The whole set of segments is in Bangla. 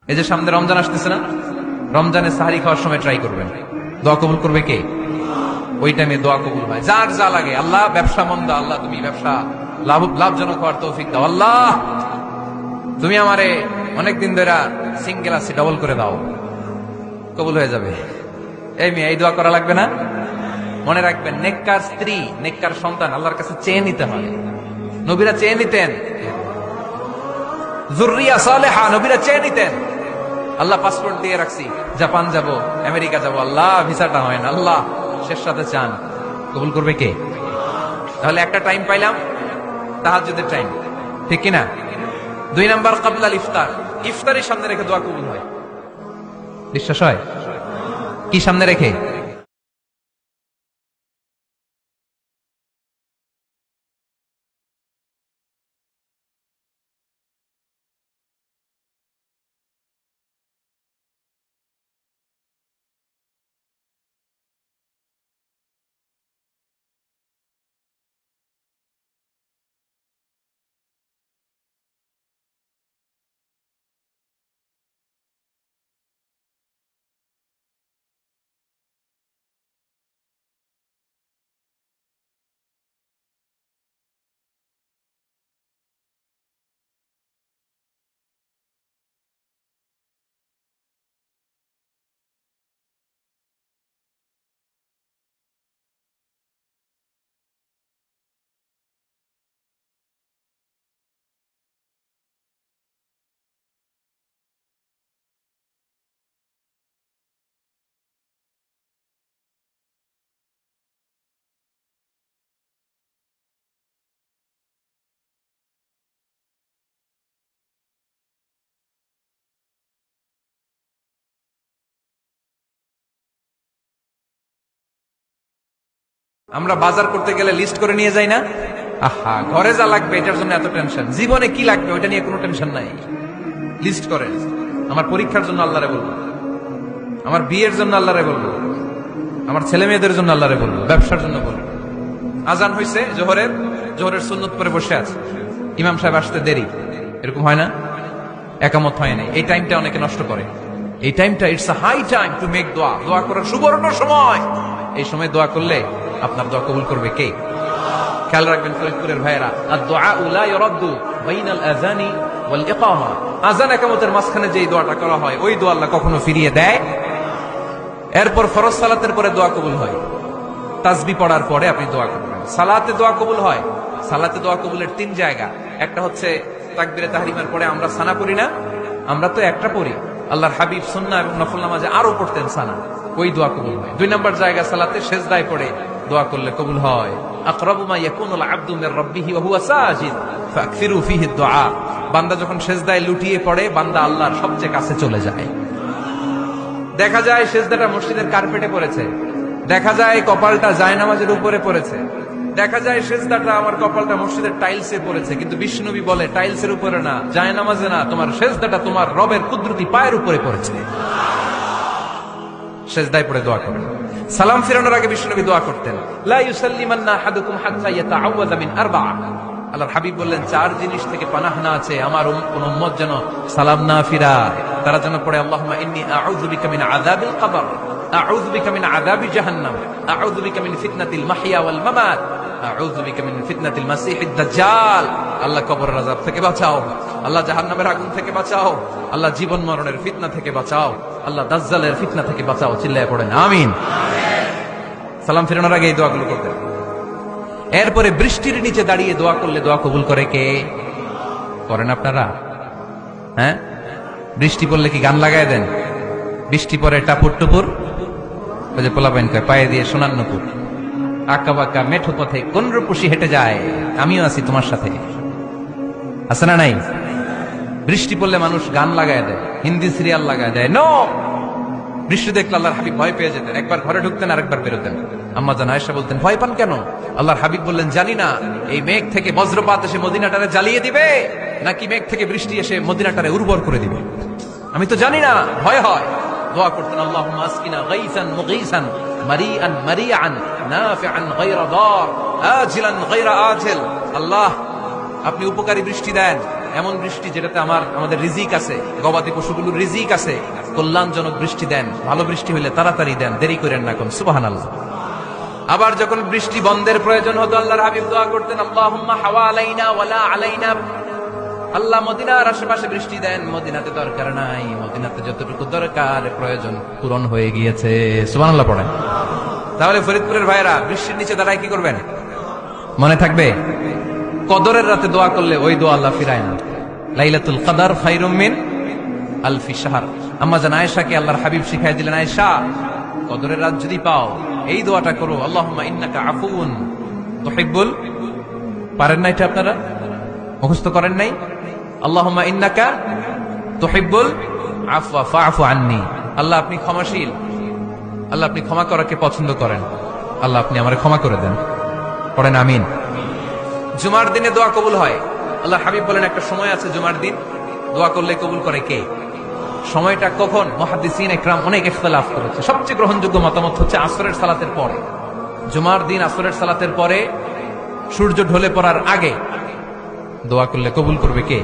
এই যে সামনে রমজান আসতেছে না, রমজানে সাহারি খাওয়ার সময় ট্রাই করবেন, দোয়া কবুল করবে কে? ওই টাইমে দোয়া কবুল হয়। যার যা লাগে, আল্লাহ ব্যবসা মন্দা, আল্লাহ তুমি ব্যবসা লাভজনক হওয়ার তৌফিক দাও, আল্লাহ তুমি আমারে অনেকদিন ধরে সিঙ্গেল আছি, ডবল করে দাও, কবুল হয়ে যাবে। এই মেয়ে, এই দোয়া করা লাগবে না? মনে রাখবেন, নেককার স্ত্রী, নেককার সন্তান আল্লাহর কাছে চেয়ে নিতে হয়। নবীরা চেয়ে নিতেন, যুররিয়া সালেহা নবীরা চেয়ে নিতেন। আল্লাহ পাসপোর্ট দিয়ে রাখছি, জাপান যাব, আমেরিকা যাব, আল্লাহ ভিসাটা হয় না, আল্লাহ শেষ সাথে চান, কবুল করবে কে? তাহলে একটা টাইম পাইলাম, তাহাজ্জুদের টাইম, ঠিক কিনা? 2 নাম্বার ক্বাবলাল ইফতার, ইফতারের সামনে রেখে দোয়া কবুল হয়। বিশ্বাস হয়? কি সামনে রেখে? আমরা বাজার করতে গেলে লিস্ট করে নিয়ে যাই না? আহা, ঘরে যা লাগবে এটার জন্য এত টেনশন, জীবনে কি লাগবে ওইটা নিয়ে কোনো টেনশন নাই, লিস্ট করে। আমার পরীক্ষার জন্য আল্লাহরে বলবো, আমার বিয়ের জন্য আল্লাহরে বলবো, আমার ছেলে মেয়েদের জন্য আল্লাহরে বলবো, ব্যবসার জন্য বলবো। আজান হয়েছে জোহরের সুন্নত পরে বসে আছে, ইমাম সাহেব আসতে দেরি, এরকম হয় না? একামত হয় নাই, এই টাইমটা অনেকে নষ্ট করে। এই টাইমটা it's a high time to make দোয়া, দোয়া করার সুবর্ণ সময়। এই সময় দোয়া করলে আপনার দোয়া কবুল করবে কে? খেয়াল রাখবেন ফরিদপুরের ভাইয়েরা, আদ-দুআউ লা ইউরাদ্দু বাইনাল আযানি ওয়াল ইকামা, আযান ইকামতের মাঝখানে যে দোয়াটা করা হয় ওই দোয়া আল্লাহ কখনো ফিরিয়ে দেয়। এরপর ফরজ সালাতের পরে দোয়া কবুল হয়, তাসবিহ পড়ার পরে আপনি দোয়া করবেন। সালাতে দোয়া কবুল হয়, সালাতে দোয়া কবুলের 3 জায়গা। একটা হচ্ছে তাকবীরে তাহরিমার পরে আমরা সানা পড়ি না, আমরা তো একটা পড়ি, আল্লাহর হাবিব সুন্নাহ এবং নফল নামাজে আরো পড়তেন সানা, ওই দোয়া কবুল হয়। 2 নাম্বার জায়গা সালাতে সেজদায় পড়ে দোয়া করলে কবুল হয়। আকরাবু মা ইয়াকুনুল আবদু মির রাব্বিহি ওয়া হুয়া সাজিদ ফাকসিরু ফিহি দুআ, বান্দা যখন সেজদায় লুটিয়ে পড়ে বান্দা আল্লাহর সবচেয়ে কাছে চলে যায়। দেখা যায় সেজদাটা মসজিদের কার্পেটে পড়েছে, দেখা যায় কপালটা জায়নামাজের উপরে পড়েছে, দেখা যায় সেজদাটা আমার কপালটা মসজিদের টাইলসে পড়েছে, কিন্তু বিশ্বনবী বলে টাইলসের উপরে না, জায়নামাজে না, তোমার সেজদাটা তোমার রবের কুদরতি পায়ের উপরে পড়েছে। সেজদায় পড়ে দোয়া করেন। সালাম ফিরানোর আগে বিশ্বনবী দোয়া করতেন, লা ইউসাল্লিমান্না আহাদুকুম হাত্তা ইয়াতাআওয়াযা মিন আরবা'a। আল্লাহর হাবিব বললেন 4 জিনিস থেকে পানাহ না আছে আমার কোন উম্মত যেন সালাম না ফিরায়। তারা যেন পড়ে, আল্লাহুম্মা ইন্নী আউযু বিকা মিন আযাবিল কবর, আউযু বিকা মিন আযাবি জাহান্নাম, আউযু বিকা মিন ফিতনাতিল মাহইয়া ওয়াল মামাত, আউযু বিকা মিন ফিতনাতিল মাসিহিদ দাজ্জাল। আল্লাহ কবরের আযাব থেকে বাঁচাও, আল্লাহ জাহান্নামের আগুন থেকে বাঁচাও, আল্লাহ জীবন মরণের ফিতনা থেকে বাঁচাও, আল্লাহ দাজ্জালের ফিতনা থেকে বাঁচাও। চিল্লায়ে পড়েন আমিন। সালাম ফিরানোর আগে এই দোয়াগুলো করতেন। এরপরে বৃষ্টির নিচে দাঁড়িয়ে দোয়া করলে দোয়া কবুল করে কে? করেন আপনারা? হ্যাঁ, বৃষ্টি পড়লে কি গান লাগায় দেন? বৃষ্টি পরে টাপুর টুপুর, ওই যে পোলাপাইন কয় পায়ে দিয়ে সোনার নুপুর, আঁকা বাঁকা মেঠো পথে কোন রূপসী হেঁটে যায়, আমিও আছি তোমার সাথে, আছে না নাই? বৃষ্টি পড়লে মানুষ গান লাগায় দেয়, হিন্দি সিরিয়াল লাগায় দেয়। নো, বৃষ্টি দেখলে আল্লাহর হাবিব ভয় পেয়ে যেতেন, একবার ঘরে ঢুকতেন আরেকবার বেরোতেন। আম্মা জান আয়েশা বলতেন, ভয় পান কেন? আল্লাহর হাবিব বললেন, জানি না এই মেঘ থেকে বজ্রপাত এসে মদিনাটারে জ্বালিয়ে দিবে নাকি মেঘ থেকে বৃষ্টি এসে মদিনাটারে উর্বর করে দিবে, আমি তো জানি না, ভয় হয়। দোয়া করতেন, আল্লাহুম্মা আসকিনা গাইসান মুগীসান মারিআন মারিআন নাফিআন গায়রা দার আজিলান গায়রা আজিল। আল্লাহ, আপনি উপকারী বৃষ্টি দেন, এমন বৃষ্টি যেটাতে আমাদের রিজিক আছে, গবাদি পশুগুলোর রিজিক আছে, কল্যাণজনক বৃষ্টি দেন, ভালো বৃষ্টি হইলে তাড়াতাড়ি দেন, দেরি করেন না কোন। সুবহানাল্লাহ। আবার যখন বৃষ্টি বন্ধের প্রয়োজন হতো আল্লাহর হাবিব দোয়া করতেন, আল্লাহুম্মা হাওয়া আলাইনা ওয়ালা আলাইনা। আল্লাহ মদিনার আশেপাশে বৃষ্টি দেন, মদিনাতে দরকার নাই, মদিনাতে যতটুকু দরকার প্রয়োজন পূরণ হয়ে গিয়েছে। সুবহানাল্লাহ পড়েন। তাহলে ফরিদপুরের ভাইরা বৃষ্টির নিচে দাঁড়ায় কি করবেন মনে থাকবে? কদরের রাতে দোয়া করলে ওই দোয়া আল্লাহ ফিরায় না। লাইলাতুল কদর খায়রুম মিন আলফি শাহর। আম্মা জান আয়েশাকে আল্লাহর হাবিব শিখাই দিলেন, আয়েশা কদরের রাত যদি পাও এই দোয়াটা করো, আল্লাহুম্মা ইন্নাকা আফুউন তুহিব্বুল। পারেন না এটা? আপনারা মুখস্থ করেন নাই? আল্লাহুম্মা ইন্নাকা তুহিব্বুল আফওয়া ফাআফু আন্নি। আল্লাহ আপনি ক্ষমাশীল, আল্লাহ আপনি ক্ষমা করাকে পছন্দ করেন, আল্লাহ আপনি আমারে ক্ষমা করে দেন। পড়েন আমিন। জুমার দিনে দোয়া কবুল হয়। আল্লাহ হাবিব বলেন একটা সময় আছে জুমার দিন দোয়া করলে কবুল করে কে? সময়টা কখন? মুহাদ্দিসিন ইকরাম অনেক ইখতিলাফ করেছে। সবচেয়ে গ্রহণযোগ্য মতামত হচ্ছে আসরের সালাতের পরে। জুমার দিন আসরের সালাতের পরে সূর্য ঢলে পড়ার আগে দোয়া করলে কবুল করবে কে?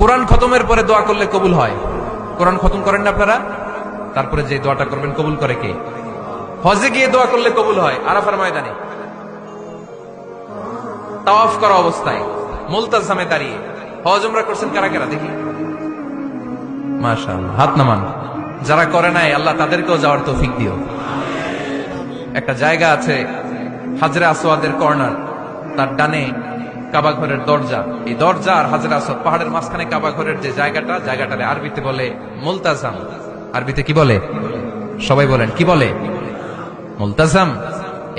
কোরআন খতমের পরে দোয়া করলে কবুল হয়। কোরআন খতম করেন না আপনারা? তারপরে যে দোয়াটা করবেন কবুল করে কে? হজে গিয়ে দোয়া করলে কবুল হয়। আরাফার ময়দানে তাওয়াফ করা অবস্থায় মুলতাজামে দাঁড়িয়ে। হজ উমরা করছেন কারা কারা দেখি? মাশাআল্লাহ, হাত নামান। যারা করে নাই আল্লাহ তাদেরকেও যাওয়ার তৌফিক দিও। একটা জায়গা আছে হাজরে আসওয়াদের কর্নার, তার ডানে কাবা ঘরের দরজা। এই দরজা আর হাজরে আসওয়াদ পাহাড়ের মাঝখানে কাবা ঘরের যে জায়গাটারে আরবিতে বলে মুলতাজাম। আরবিতে কি বলে? সবাই বলেন কি বলে? মুলতাজাম।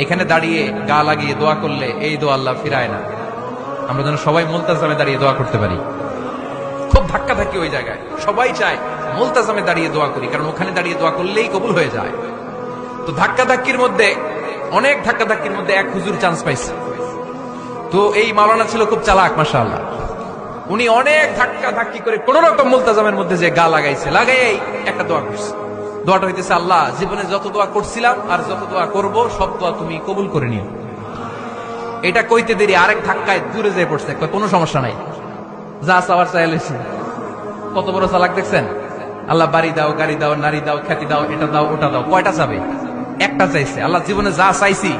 এখানে দাঁড়িয়ে গা লাগিয়ে দোয়া করলে এই দোয়া আল্লাহ ফিরায় না। আমরা যেন সবাই মুলতাজামে দাঁড়িয়ে দোয়া করতে পারি। খুব ধাক্কা থাকি ওই জায়গায়, সবাই চায় মুলতাজামে দাঁড়িয়ে দোয়া করি, কারণ ওখানে দাঁড়িয়ে দোয়া করলেই কবুল হয়ে যায়। তো ধাক্কা ধাক্কির মধ্যে, অনেক ধাক্কা ধাক্কির মধ্যে এক হুজুর চান্স পাইছে। তো এই মাওলানা ছিল খুব চালাক, মাশাআল্লাহ। উনি অনেক ধাক্কা ধাক্কি করে কোন রকম মুলতাজামের মধ্যে যে গা লাগাইছে, লাগাই একটা দোয়া করছে। দোয়াটা হইতেছে, আল্লাহ জীবনে যত দোয়া করছিলাম আর যত দোয়া করব সব দোয়া তুমি কবুল করে নিও। এটা কইতে দেরি আরেক ধাক্কায় দূরে যেয়ে পড়ছে। কোনো সমস্যা নাই, যা চাওয়ার চাই লইছে। কত বড় চালাক দেখছেন? আল্লাহ বাড়ি দাও, গাড়ি দাও, নারী দাও, খ্যাতি দাও, এটা দাও, ওটা দাও। কয়টা চাবে? একটা চাইছে। আল্লাহ জীবনে যা চাইছি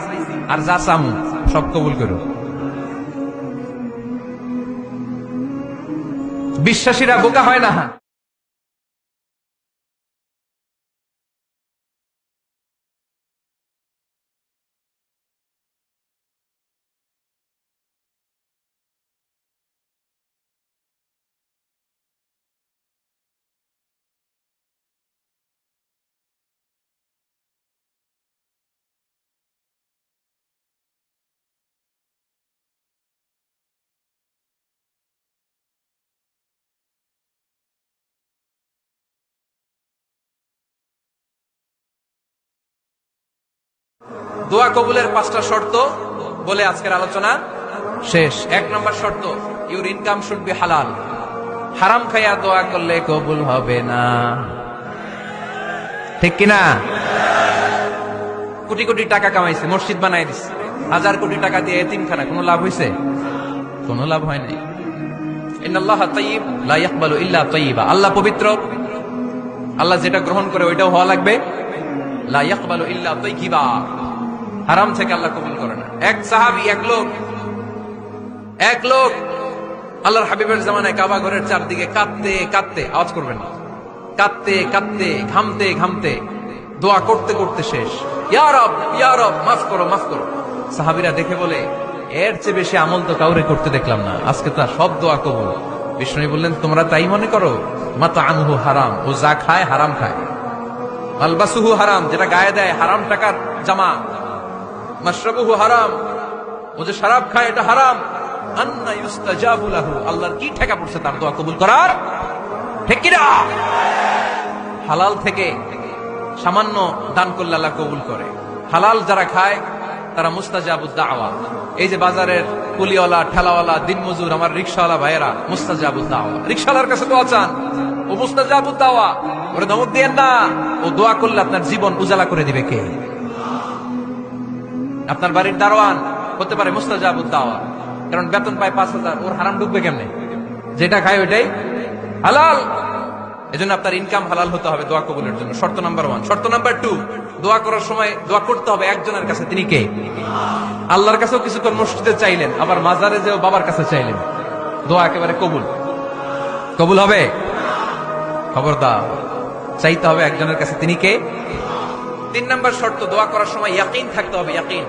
আর যা চামু সব কবুল করো। বিশ্বাসীরা বোকা হয় না। দোয়া কবুলের 5টা শর্ত বলে আজকের আলোচনা শেষ। 1 নম্বর শর্ত, ইউর ইনকাম শুড বি হালাল। হারাম খাইয়া দোয়া করলে কবুল হবে না, ঠিক কিনা? কোটি কোটি টাকা কামাইছে, মসজিদ বানাই দিছে, 1000 কোটি টাকা দিয়ে এতিমখানা, কোনো লাভ হয়েছে? কোনো লাভ হয় নাই। ইন্নাল্লাহা তাইয়্যিব লা ইয়াকবালু ইল্লা তাইয়্যিবা। আল্লাহ পবিত্র, আল্লাহ যেটা গ্রহণ করে ওইটাও হওয়া লাগবে। লা ইয়াকবালু ইল্লা তাইয়্যিবা। হারাম থেকে আল্লাহ কবুল করে না। এক সাহাবী, এক লোক আল্লাহর হাবিবের জামানায় কাবা ঘরের চারদিকে কাঁদতে কাঁদতে, আওয়াজ করবেন না, কাঁদতে কাঁদতে, ঘামতে ঘামতে, দোয়া করতে করতে শেষ। ইয়া রব, ইয়া রব, মাফ করো, মাফ করো। সাহাবীরা দেখে বলে, এর চেয়ে বেশি আমল তো কাউরে করতে দেখলাম না, আজকে তো সব দোয়া কবুল। বিষ্ণু বললেন, তোমরা তাই মনে করো? মাতআমুহু হারাম, ও যা খায় হারাম খায়। মালবাসুহু হারাম, যেটা গায়ে দেয় হারাম টাকার জামা। মাশরাবুহু হারাম, ও যে শরাব খায় এটা হারাম। আন্না ইউস্তাজাবু লাহু, আল্লাহর কি ঠেকা পড়ছে তার দোয়া কবুল করার? ঠিক কি না? হালাল থেকে সামান্য দান করলে আল্লাহ কবুল করে। হালাল যারা খায় তারা মুস্তাজাবুদ দাওয়া। এই যে বাজারের কুলিওয়ালা, ঠেলাওয়ালা, দিনমজুর, আমার রিকশাওয়ালা ভাইয়েরা, মুস্তাজাবুদ দাওয়া। রিকশাওয়ালার কাছে দোয়া চান, ও মুস্তাজাবুদ দাওয়া। ওরে ধমক দিয়েন না, ও দোয়া করলে আপনার জীবন উজালা করে দিবে কে? আপনার বাড়ির দারোয়ান হতে পারে মুস্তাজাবুদ দাওয়া, কারণ বেতন পায় 5000, ওর হারাম ঢুকবে কেমনে? যেটা খায় ওইটাই হালাল। এজন্য আপনার ইনকাম হালাল হতে হবে দোয়া কবুলের জন্য। শর্ত নাম্বার 1। শর্ত নাম্বার 2, দোয়া করার সময় দোয়া করতে হবে একজনের কাছে। তিনি কে? আল্লাহর কাছেও কিছুক্ষণ মসজিদে চাইলেন, আবার মাজারে যেও বাবার কাছে চাইলেন, দোয়া একেবারে কবুল। কবুল হবে? খবরদার, চাইতে হবে একজনের কাছে। তিনি কে? 3 নাম্বার শর্ত, দোয়া করার সময় ইয়াকিন থাকতে হবে। ইয়াকিন,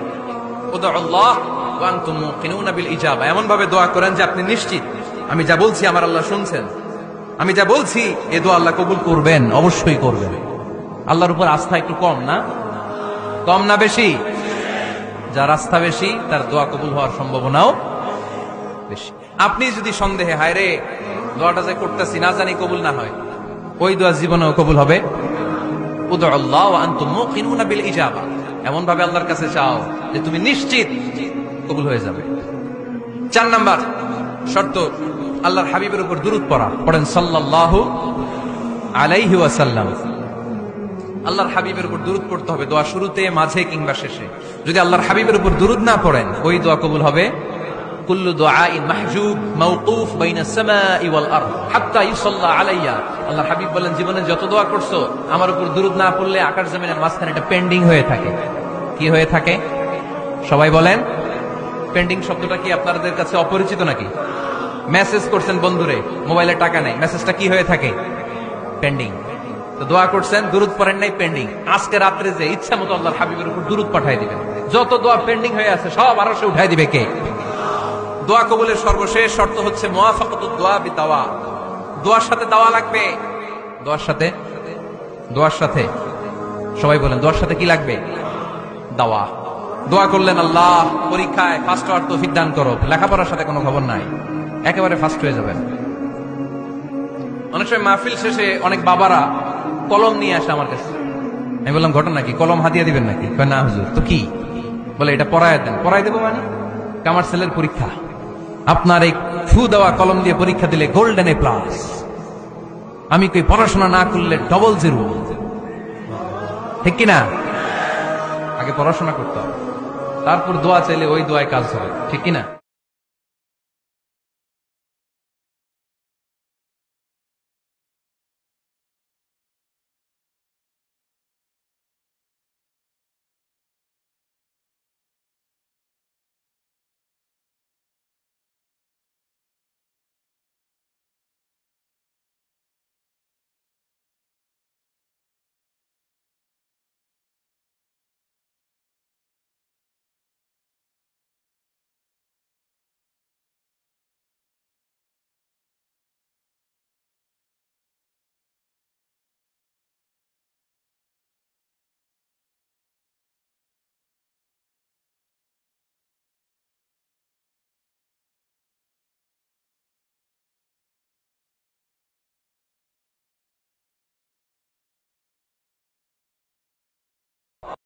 উদউল্লাহ ওয়া আনতুম মুকিনুনা বিল ইজাবা। এমন ভাবে দোয়া করেন যে আপনি নিশ্চিত আমি যা বলছি আমার আল্লাহ শুনছেন, আমি যা বলছি এ দোয়া আল্লাহ কবুল করবেন, অবশ্যই করবেন। আল্লাহর উপর আস্থা একটু কম না? কম না বেশি? যার আস্থা বেশি তার দোয়া কবুল হওয়ার সম্ভাবনাও বেশি। আপনি যদি সন্দেহে হায় রে দোয়াটা যে করতেছি না জানি কবুল না হয়, ওই দোয়া জীবনেও কবুল হবে। উদউল্লাহ ওয়া আনতুম মুকিনুনা বিল ইজাবা, এমন ভাবে আল্লাহর কাছে চাও যে তুমি নিশ্চিত কবুল হয়ে যাবে। 4 নাম্বার শর্ত, আল্লাহর হাবিবের উপর দুরূদ পড়া। পড়েন সাল্লাল্লাহু আলাইহি ওয়াসাল্লাম। আল্লাহর হাবিবের উপর দুরূদ পড়তে হবে দোয়া শুরুতে, মাঝে কিংবা শেষে। যদি আল্লাহর হাবিবের উপর দুরূদ না পড়েন ওই দোয়া কবুল হবে। কুল্লু দুআইন মাহজুব মাওকুফ বাইনাস সামাই ওয়াল আরদ হাত্তা ইউসাল্লা আলাইয়া। আল্লাহর হাবিব বলেন জীবনে যত দোয়া করছো আমার উপর দুরূদ না পড়লে আকাশ জমিনের মাঝখানে এটা পেন্ডিং হয়ে থাকে। কি হয়ে থাকে? সবাই বলেন। পেন্ডিং শব্দটা কি আপনাদের কাছে অপরিচিত নাকি? মেসেজ করছেন বন্ধুরে, মোবাইলে টাকা নেই, মেসেজটা কি হয়ে থাকে? পেন্ডিং। তো দোয়া করছেন, দুরূদ পড়েন নাই, পেন্ডিং। আজকে রাত্রে যে ইচ্ছা মতো আল্লাহর হাবিবের উপর দুরূদ পাঠিয়ে দিবেন, যত দোয়া পেন্ডিং হয়ে আছে সব আরশে উঠাই দিবে কে? দোয়া কবুলের সর্বশেষ শর্ত হচ্ছে মুওয়াফাকাতুদ দোয়া বিদাওয়া। দোয়ার সাথে দাওয়া লাগবে। দোয়ার সাথে সবাই বলেন, দোয়ার সাথে কি লাগবে? দাওয়া। দোয়া করলেন আল্লাহ পরীক্ষায় ফার্স্ট হওয়ার তৌফিক দান করো, লেখাপড়ার সাথে কোনো খবর নাই, একেবারে ফার্স্ট হয়ে যাবেন। অনেক সময় মাহফিল শেষে অনেক বাবারা কলম নিয়ে আসে আমার কাছে। আমি বললাম ঘটনা কি? কলম হাতিয়ে দিবেন নাকি? না হুজুর। তো কি? বলে এটা পড়ায় দেন। পড়াই দেবো মানে? আমার ছেলের পরীক্ষা, আপনার এই ফু দেওয়া কলম দিয়ে পরীক্ষা দিলে গোল্ডেন A+। আমি কই পড়াশোনা না করলে ডবল 0। ঠিক কিনা? আগে পড়াশোনা করতে হবে, তারপর দোয়া চাইলে ওই দোয়ায় কাজ হবে। ঠিক কিনা?